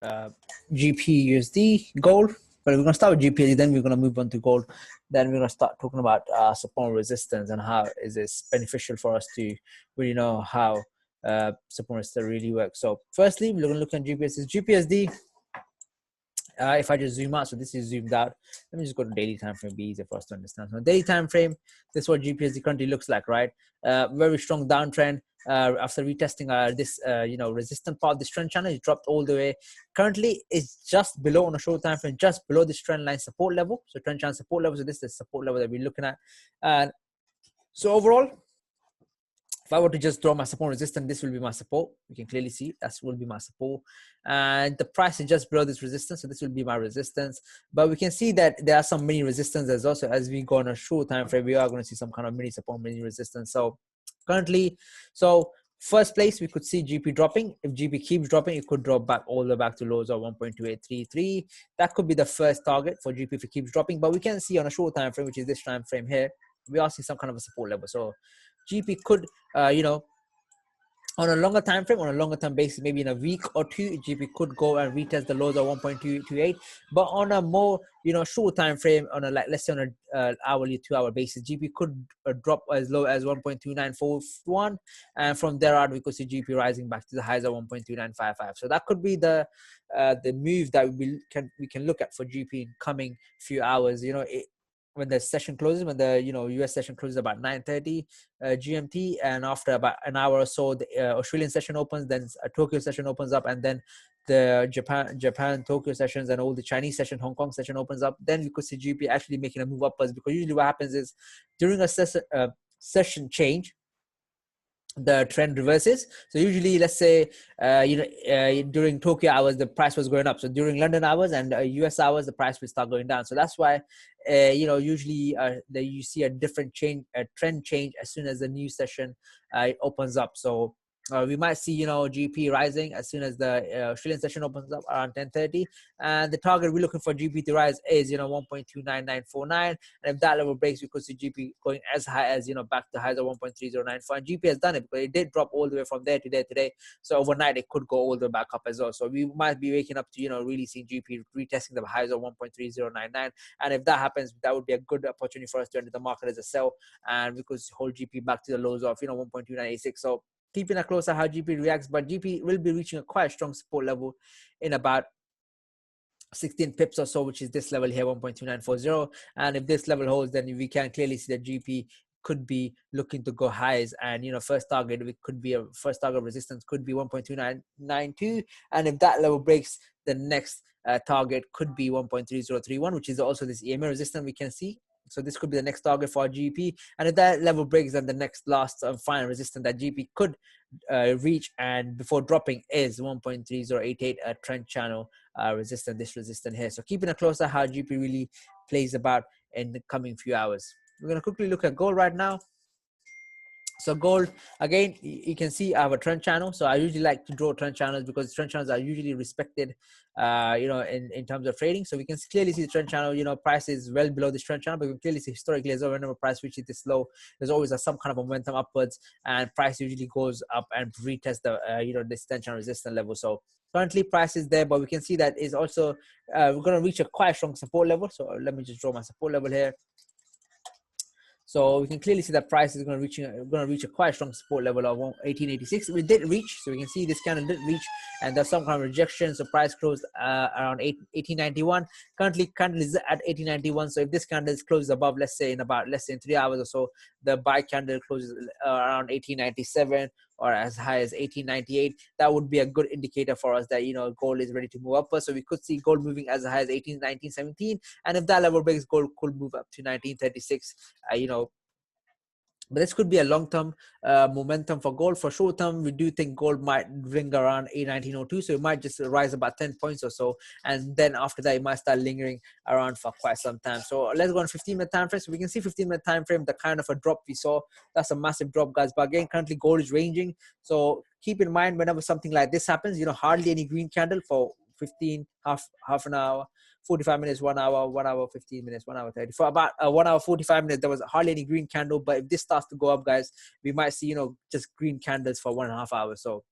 GPUSD, gold. But we're going to start with GPUSD, then we're going to move on to gold. Then we're going to start talking about support and resistance and how is this beneficial for us to really know how support and resistance really works. So firstly, we're going to look at GPUSD. GPUSD, if I just zoom out, so this is zoomed out. Let me just go to daily time frame, be easier for us to understand. So daily time frame, this is what GPSD currently looks like, right? Very strong downtrend. After retesting this resistant part of this trend channel, it dropped all the way. Currently it's just below on a short time frame, just below this trend line support level. So trend channel support level. So this is the support level that we're looking at. And so overall, if I were to just draw my support resistance, this will be my support. You can clearly see that will be my support. And the price is just below this resistance. So this will be my resistance. But we can see that there are some mini resistance as also as we go on a short time frame, we are going to see some kind of mini support, mini resistance. So currently, so first place, we could see GP dropping. If GP keeps dropping, it could drop back all the way back to lows of 1.2833. That could be the first target for GP if it keeps dropping. But we can see on a short time frame, which is this time frame here, we are seeing some kind of a support level. So GP could, on a longer time frame, on a longer term basis, maybe in a week or two, GP could go and retest the lows of 1.228. But on a more, short time frame, on a let's say on a hourly, 2-hour basis, GP could drop as low as 1.2941, and from there on, we could see GP rising back to the highs of 1.2955. So that could be the move that we can look at for GP in coming few hours. When the session closes, when the US session closes about 9:30 GMT, and after about an hour or so, the Australian session opens, then a Tokyo session opens up, and then the Japan Tokyo sessions and all the Chinese session, Hong Kong session opens up. Then we could see GP actually making a move upwards, because usually what happens is during a session change, the trend reverses. So usually, let's say during Tokyo hours the price was going up, so during London hours and US hours the price will start going down. So that's why usually you see a different change, a trend change, as soon as the new session opens up. So we might see GP rising as soon as the Australian session opens up around 10:30, and the target we're looking for GP to rise is 1.29949, and if that level breaks, we could see GP going as high as back to highs of 1.3094. And GP has done it, because it did drop all the way from there to there today. So overnight it could go all the way back up as well. So we might be waking up to really seeing GP retesting the highs of 1.3099, and if that happens, that would be a good opportunity for us to enter the market as a sell, and we could hold GP back to the lows of 1.2986. So keeping a close eye how GP reacts, but GP will be reaching a quite strong support level in about 16 pips or so, which is this level here, 1.2940. And if this level holds, then we can clearly see that GP could be looking to go highs, and first target resistance could be 1.2992, and if that level breaks, the next target could be 1.3031, which is also this EMA resistance we can see. So this could be the next target for GP, and if that level breaks, then the next last final resistance that GP could reach and before dropping is 1.3088, a trend channel resistance, this resistance here. So keeping a close eye how GP really plays about in the coming few hours. We're going to quickly look at gold right now. So gold, again, you can see I have a trend channel. So I usually like to draw trend channels, because trend channels are usually respected, in terms of trading. So we can clearly see the trend channel, price is well below this trend channel, but we can clearly see historically as well, whenever price reaches this low, there's always some kind of momentum upwards, and price usually goes up and retest the, this trend channel resistance level. So currently price is there, but we can see that is also, we're going to reach a quite strong support level. So let me just draw my support level here. So we can clearly see that price is going to reach a quite strong support level of 1886. We did reach, so we can see this candle did reach, and there's some kind of rejection. So price closed around 1891. Currently, candle is at 1891. So if this candle is closed above, let's say in 3 hours or so, the buy candle closes around 1897 or as high as 1898. That would be a good indicator for us that gold is ready to move up. So we could see gold moving as high as 1917, and if that level breaks, gold could move up to 1936. But this could be a long-term momentum for gold. For short-term, we do think gold might ring around 1902, so it might just rise about 10 points or so, and then after that, it might start lingering around for quite some time. So let's go on 15-minute time frame. So we can see 15-minute time frame, the kind of a drop we saw. That's a massive drop, guys. But again, currently gold is ranging. So keep in mind, whenever something like this happens, hardly any green candle for 15, half an hour, 45 minutes, 1 hour, 1 hour, 15 minutes, 1 hour 30. For about 1 hour, 45 minutes, there was hardly any green candle. But if this starts to go up, guys, we might see, just green candles for 1.5 hours. So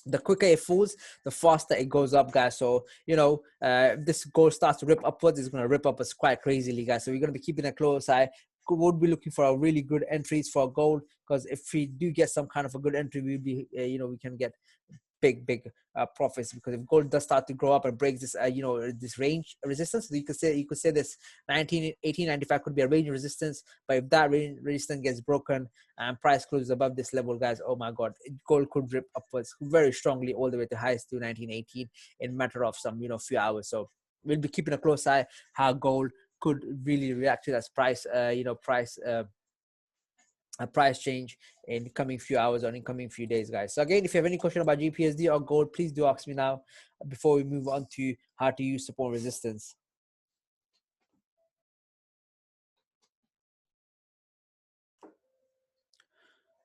The quicker it falls, the faster it goes up, guys. So, this gold starts to rip upwards, it's going to rip up us quite crazily, guys. So we're going to be keeping a close eye. We'll be looking for a really good entries for gold, because if we do get some kind of a good entry, we'll be, we can get big profits, because if gold does start to grow up and breaks this this range resistance, so you could say this 1895 could be a range resistance. But if that range resistance gets broken and price closes above this level, guys, oh my god, gold could rip upwards very strongly all the way to highs to 1918 in matter of some few hours. So we'll be keeping a close eye how gold could really react to that price change in the coming few hours or in coming few days, guys. So again, if you have any question about GPSD or gold, please do ask me now before we move on to how to use support resistance.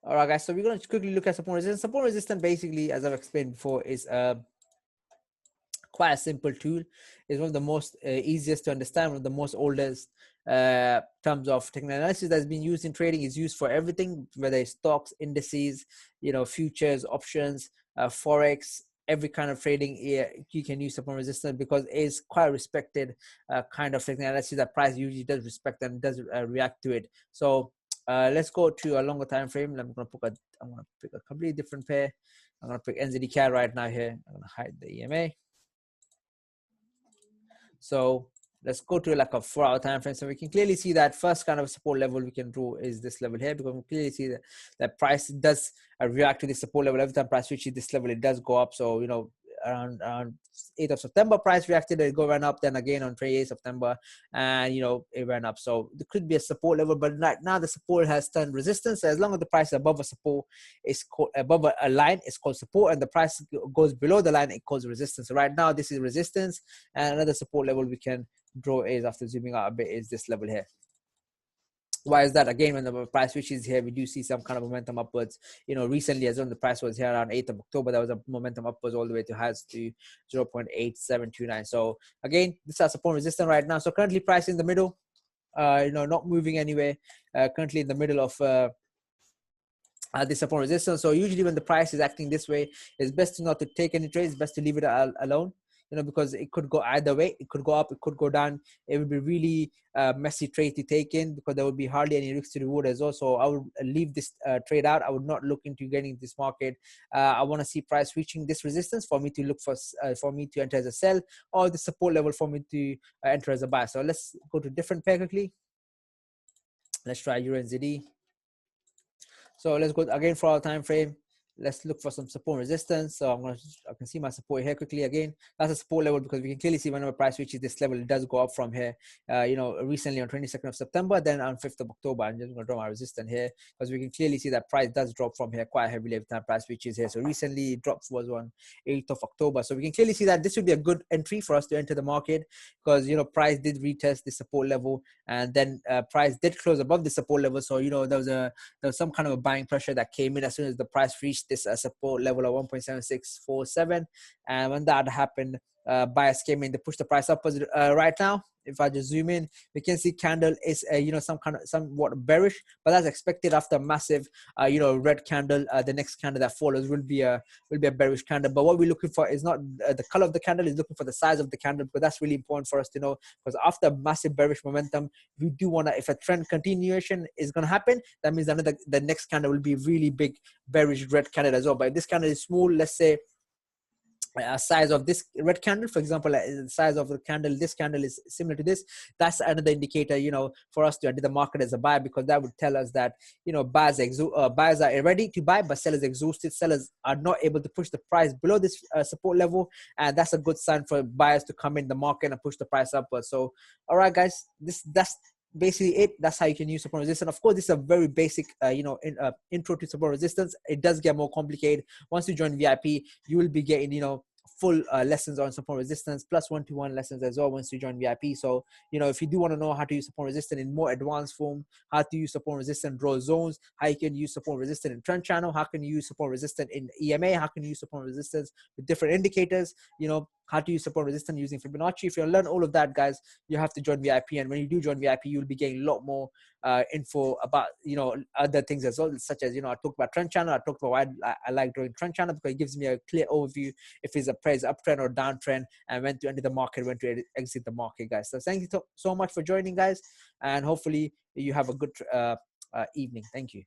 All right, guys, so we're going to quickly look at support resistance. Support resistance, basically, as I've explained before, is quite a simple tool. It's one of the most easiest to understand, one of the most oldest terms of technical analysis that's been used in trading. Is used for everything, whether it's stocks, indices, futures, options, forex, every kind of trading. You can use support resistance because it's quite a respected kind of technical analysis that price usually does respect and does react to it. So let's go to a longer time frame. I'm gonna pick a completely different pair. I'm gonna pick NZDCAD right now here. I'm gonna hide the EMA. So let's go to like a 4-hour time frame. So we can clearly see that first kind of support level we can draw is this level here, because we clearly see that price does react to this support level. Every time price reaches this level, it does go up. So, around 8th of September, price reacted, it went up. Then again on 28th September, and it went up. So there could be a support level, but right now the support has turned resistance. So as long as the price is above a support, it's called above a line, it's called support, and the price goes below the line, it calls resistance. So right now this is resistance, and another support level we can draw is, after zooming out a bit, is this level here. Why is that? Again, when the price reaches here, we do see some kind of momentum upwards. Recently, as when the price was here around 8th of October, there was a momentum upwards all the way to highs to 0.8729. So again, this is support resistance right now. So currently price in the middle, not moving anywhere. Currently in the middle of this support resistance. So usually when the price is acting this way, it's best not to take any trades. It's best to leave it alone. Because it could go either way. It could go up, it could go down. It would be really messy trade to take in, because there would be hardly any risk to reward as well. So I would leave this trade out. I would not look into getting this market. I want to see price reaching this resistance for me to look for me to enter as a sell, or the support level for me to enter as a buy. So let's go to different pair quickly. Let's try Euro NZD. So let's go again for our time frame. Let's look for some support resistance. So I can see my support here quickly. Again, that's a support level, because we can clearly see whenever price reaches this level, it does go up from here. Recently on 22nd of September, then on 5th of October. I'm just going to draw my resistance here, because we can clearly see that price does drop from here quite heavily every time price reaches here. So recently, it dropped was on 8th of October. So we can clearly see that this would be a good entry for us to enter the market, because price did retest the support level, and then price did close above the support level. So there was some kind of a buying pressure that came in as soon as the price reached this support level of 1.7647, and when that happened, buyers came in to push the price upwards. Right now, if I just zoom in, we can see candle is somewhat bearish, but that's expected after a massive red candle. The next candle that follows will be a bearish candle. But what we're looking for is not the color of the candle, is looking for the size of the candle, because that's really important for us to know. Because after massive bearish momentum, we do want to, if a trend continuation is going to happen, that means the next candle will be really big bearish red candle as well. But if this candle is small, let's say size of this red candle, for example, the size of the candle, this candle is similar to this, that's another indicator for us to enter the market as a buyer, because that would tell us that buyers are ready to buy, but sellers exhausted. Sellers are not able to push the price below this support level, and that's a good sign for buyers to come in the market and push the price upwards. So all right, guys, that's basically it. That's how you can use support resistance. Of course, this is a very basic intro to support resistance. It does get more complicated. Once you join VIP, you will be getting full lessons on support resistance, plus one-to-one lessons as well once you join VIP. So if you do want to know how to use support resistance in more advanced form, how to use support resistance, draw zones, how you can use support resistance in trend channel, how can you use support resistance in EMA, how can you use support resistance with different indicators, how to use support resistance using Fibonacci. If you learn all of that, guys, you have to join VIP. And when you do join VIP, you'll be getting a lot more info about, you know, other things as well, such as, you know, I talked about trend channel. I talked about why I like drawing trend channel, because it gives me a clear overview if it's a price uptrend or downtrend, and when to enter the market, when to exit the market, guys. So thank you so much for joining, guys, and hopefully you have a good evening. Thank you.